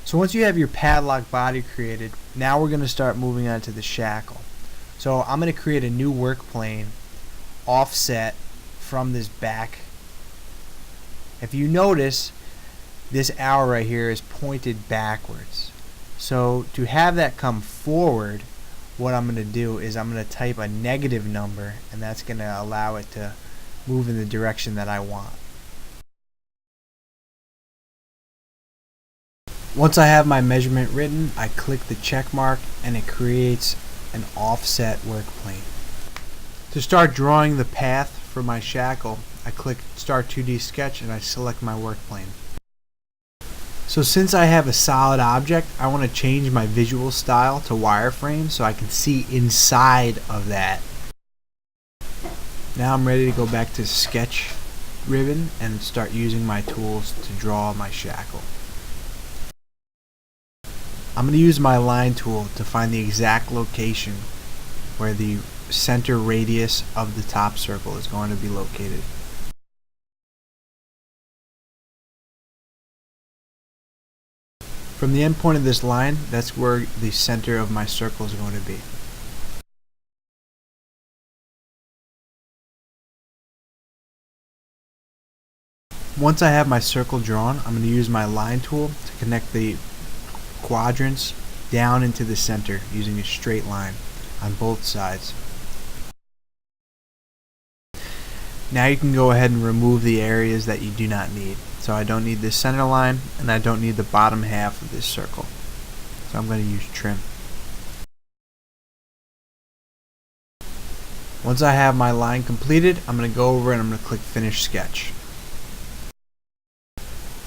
So once you have your padlock body created, now we're going to start moving on to the shackle. So I'm going to create a new work plane offset from this back. If you notice, this arrow right here is pointed backwards. So to have that come forward, what I'm going to do is I'm going to type a negative number, and that's going to allow it to move in the direction that I want. Once I have my measurement written, I click the check mark and it creates an offset work plane. To start drawing the path for my shackle, I click Start 2D Sketch and I select my work plane. So since I have a solid object, I want to change my visual style to wireframe so I can see inside of that. Now I'm ready to go back to Sketch ribbon and start using my tools to draw my shackle. I'm going to use my line tool to find the exact location where the center radius of the top circle is going to be located. From the end point of this line, that's where the center of my circle is going to be. Once I have my circle drawn, I'm going to use my line tool to connect the quadrants down into the center using a straight line on both sides. Now you can go ahead and remove the areas that you do not need. So I don't need this center line and I don't need the bottom half of this circle. So I'm going to use trim. Once I have my line completed, I'm going to go over and I'm going to click Finish Sketch.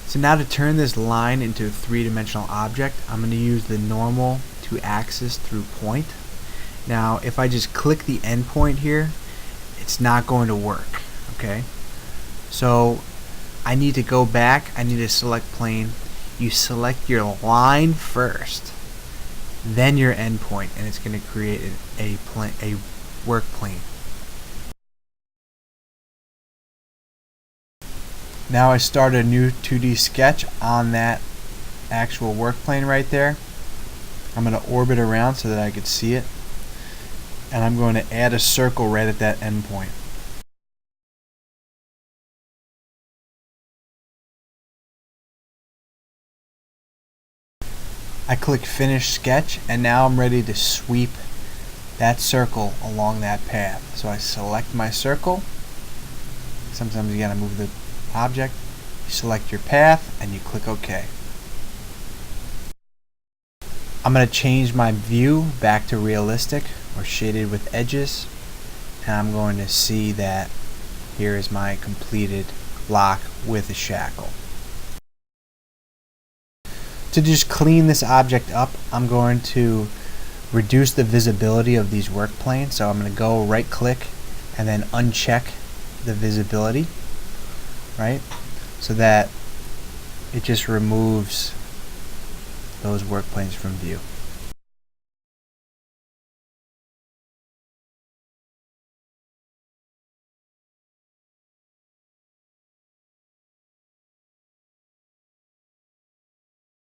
So now to turn this line into a three-dimensional object, I'm going to use the normal to axis through point. Now if I just click the end point here, it's not going to work. Okay, so I need to go back, I need to select plane. You select your line first, then your end point, and it's going to create a work plane. Now I start a new 2D sketch on that actual work plane right there. I'm going to orbit around so that I could see it, and I'm going to add a circle right at that end point. I click Finish Sketch and now I'm ready to sweep that circle along that path. So I select my circle. Sometimes you gotta move the object. You select your path and you click OK. I'm going to change my view back to realistic or shaded with edges, and I'm going to see that here is my completed lock with a shackle. To just clean this object up, I'm going to reduce the visibility of these work planes. So I'm going to go right click and then uncheck the visibility, right? So that it just removes those work planes from view.